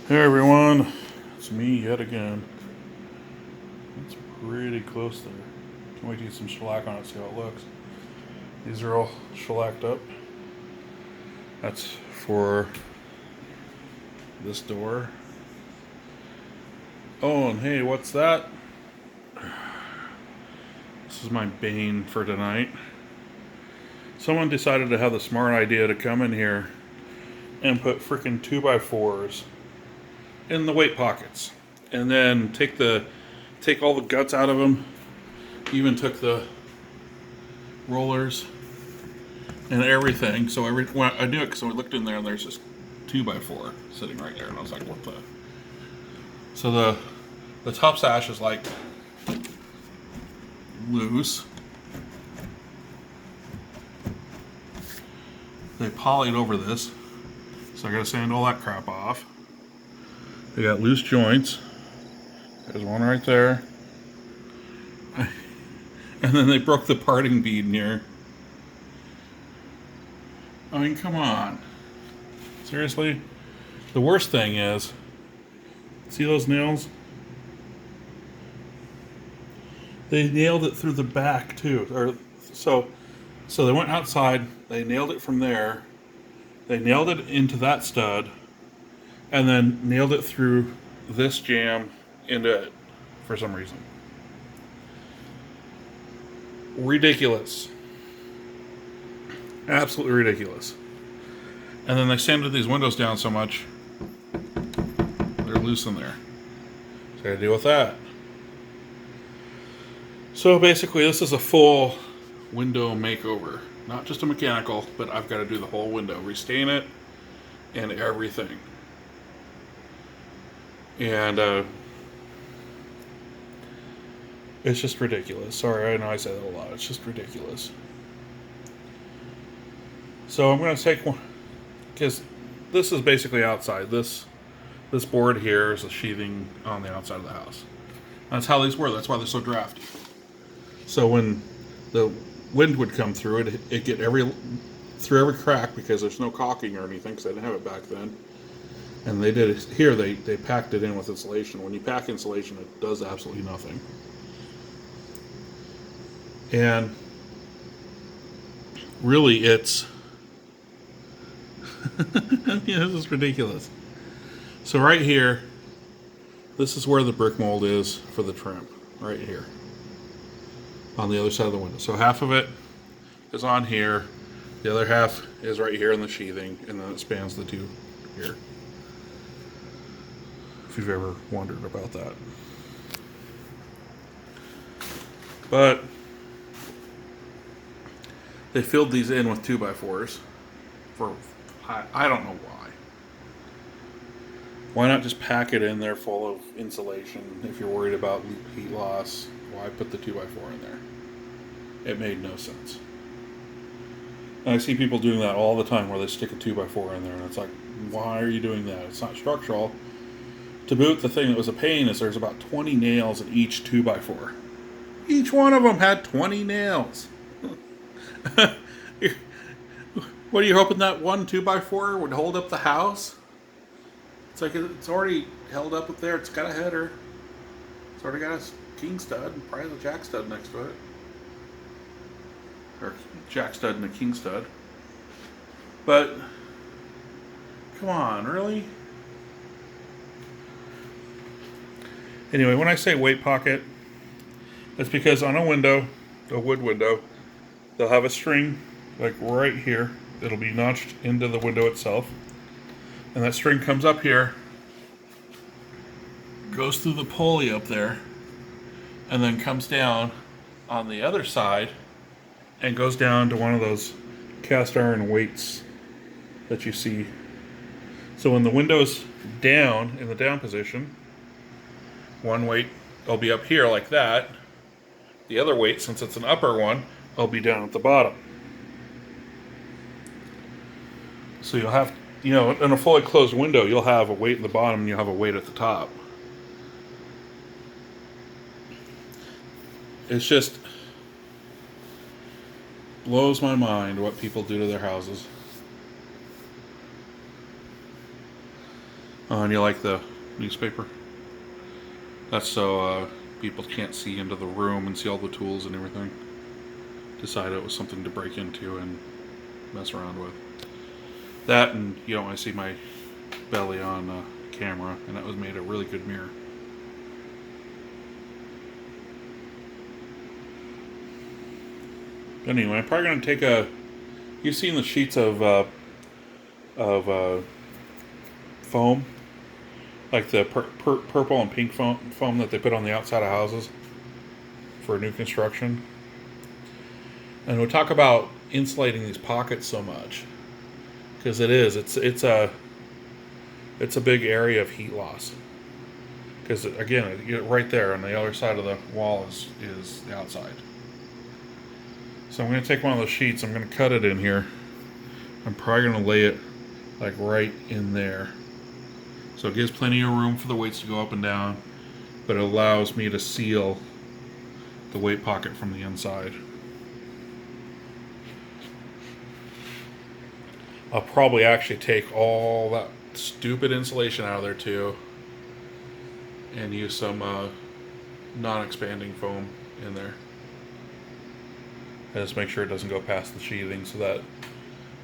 Hey everyone, it's me yet again. It's pretty close there. Can't wait to get some shellac on it, see how it looks. These are all shellacked up. That's for this door. Oh, and hey, what's that? This is my bane for tonight. Someone decided to have the smart idea to come in here and put freaking 2x4s in the weight pockets, and then take all the guts out of them. Even took the rollers and everything. So when I knew it because I looked in there and there's this 2x4 sitting right there, and I was like, "What the?" So the top sash is like loose. They polyed over this, so I got to sand all that crap off. They got loose joints. There's one right there, and then they broke the parting bead in here. I mean, come on. Seriously? The worst thing is, see those nails? They nailed it through the back too. So they went outside, they nailed it from there, they nailed it into that stud, and then nailed it through this jam into it for some reason. Ridiculous. Absolutely ridiculous. And then they sanded these windows down so much, they're loose in there. So I gotta deal with that. So basically, this is a full window makeover. Not just a mechanical, but I've got to do the whole window, restain it, and everything. And it's just ridiculous. Sorry, I know I say that a lot. It's just ridiculous. So I'm going to take one, because this is basically outside. This board here is a sheathing on the outside of the house. That's how these were. That's why they're so drafty. So when the wind would come through it, it get through every crack because there's no caulking or anything because I didn't have it back then. And they did it here. They packed it in with insulation. When you pack insulation, it does absolutely nothing. And really, it's yeah, this is ridiculous. So right here, this is where the brick mold is for the trim. Right here, on the other side of the window. So half of it is on here. The other half is right here in the sheathing, and then it spans the two here. If you've ever wondered about that. But they filled these in with 2x4s for, I don't know why. Why not just pack it in there full of insulation if you're worried about heat loss? Why put the 2x4 in there? It made no sense. And I see people doing that all the time where they stick a 2x4 in there, and it's like, why are you doing that? It's not structural. To boot, the thing that was a pain is there's about 20 nails in each 2x4. Each one of them had 20 nails. What are you hoping that one 2x4 would hold up the house? It's like it's already held up there. It's got a header. It's already got a king stud, probably the jack stud next to it. Or jack stud and a king stud. But, come on, really? Anyway, when I say weight pocket, it's because on a window, a wood window, they'll have a string like right here. It'll be notched into the window itself. And that string comes up here, goes through the pulley up there, and then comes down on the other side and goes down to one of those cast iron weights that you see. So when the window's down, in the down position, one weight will be up here like that. The other weight, since it's an upper one, will be down at the bottom. So you'll have, in a fully closed window, you'll have a weight at the bottom and you'll have a weight at the top. It's just blows my mind what people do to their houses. And you like the newspaper? That's so people can't see into the room and see all the tools and everything. Decided it was something to break into and mess around with. That, and you don't want to see my belly on camera, and that was made a really good mirror. Anyway, I'm probably going to take a... You've seen the sheets of foam? Like the purple and pink foam that they put on the outside of houses for new construction. And we'll talk about insulating these pockets so much. Because it's a big area of heat loss. Because again, right there on the other side of the wall is the outside. So I'm going to take one of those sheets, I'm going to cut it in here. I'm probably going to lay it like right in there. So it gives plenty of room for the weights to go up and down, but it allows me to seal the weight pocket from the inside. I'll probably actually take all that stupid insulation out of there too and use some non-expanding foam in there. And just make sure it doesn't go past the sheathing so that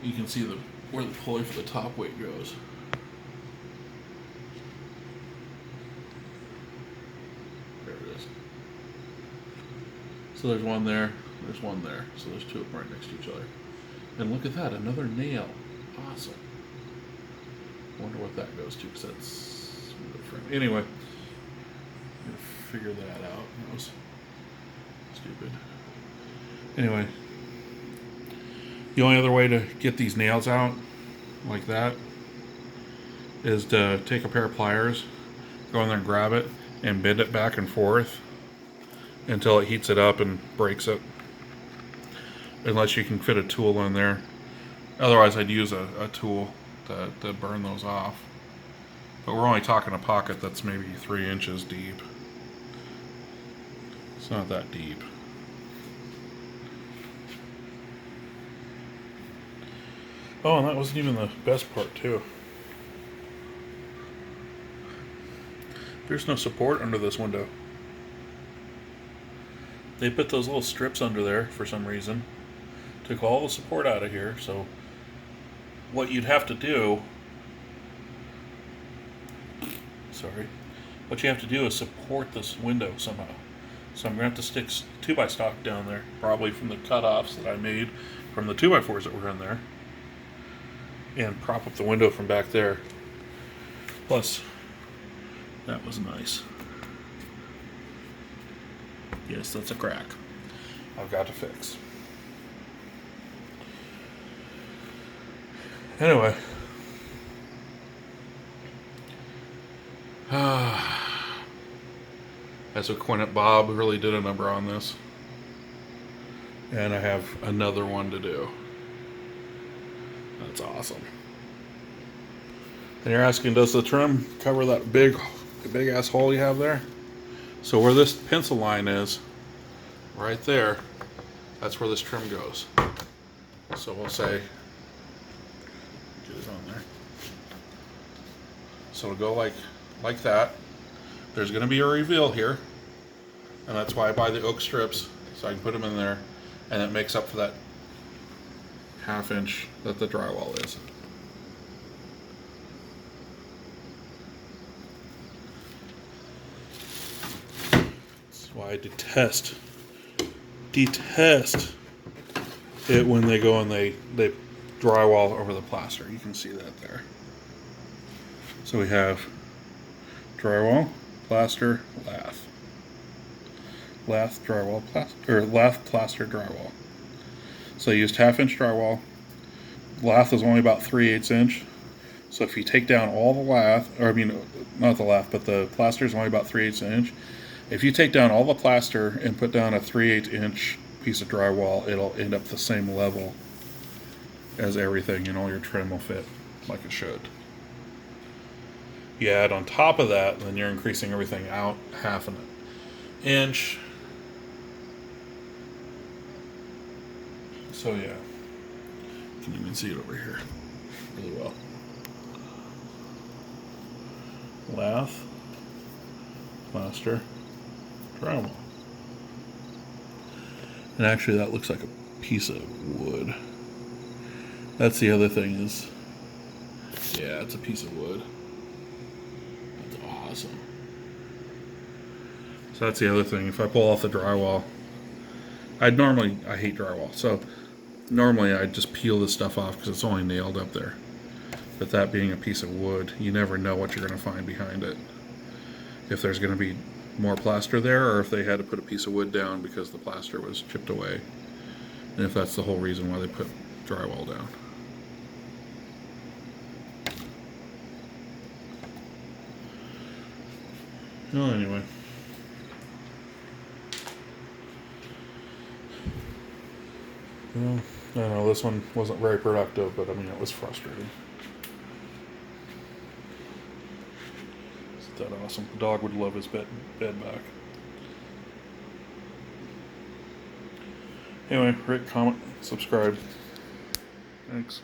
you can see where the pulley for the top weight goes. There it is. So there's one there, there's one there. So there's two of them right next to each other. And look at that, another nail. Awesome. Wonder what that goes to, because that's frame. Anyway, I'm gonna figure that out. That was stupid. Anyway, the only other way to get these nails out like that is to take a pair of pliers, go in there and grab it, and bend it back and forth until it heats it up and breaks it. Unless you can fit a tool in there. Otherwise, I'd use a tool to burn those off. But we're only talking a pocket that's maybe 3 inches deep. It's not that deep. Oh, and that wasn't even the best part, too. There's no support under this window. They put those little strips under there for some reason. Took all the support out of here, so what you'd have to do... What you have to do is support this window somehow. So I'm going to have to stick 2x stock down there, probably from the cutoffs that I made from the 2x4s that were in there. And prop up the window from back there. Plus, that was nice. Yes, that's a crack I've got to fix. Anyway. As a Quinnet Bob really did a number on this. And I have another one to do. That's awesome. And you're asking, does the trim cover that big ass hole you have there? So where this pencil line is, right there, that's where this trim goes. So we'll say, get it on there. So it'll go like that. There's going to be a reveal here, and that's why I buy the oak strips, so I can put them in there, and it makes up for that 1/2 inch that the drywall is. That's why I detest it when they go and they drywall over the plaster. You can see that there. So we have drywall, plaster, lath. Lath, drywall, plaster, or lath, plaster, drywall. So I used 1/2 inch drywall. Lath is only about 3/8 inch. So if you take down all the lath, or I mean, not the lath, but the plaster is only about 3/8 inch. If you take down all the plaster and put down a 3/8 inch piece of drywall, it'll end up the same level as everything, and all your trim will fit like it should. You add on top of that, then you're increasing everything out 1/2 inch. So yeah, you can even see it over here really well. lath, plaster, drywall. And actually that looks like a piece of wood. That's the other thing is, yeah, it's a piece of wood. That's awesome. So that's the other thing. If I pull off the drywall, I hate drywall. So normally I'd just peel this stuff off because it's only nailed up there. But that being a piece of wood, you never know what you're going to find behind it. If there's going to be more plaster there, or if they had to put a piece of wood down because the plaster was chipped away. And if that's the whole reason why they put drywall down. Well, anyway. Well, I don't know, this one wasn't very productive, but I mean, it was frustrating. Isn't that awesome? The dog would love his bed back. Anyway, rate, comment, subscribe. Thanks.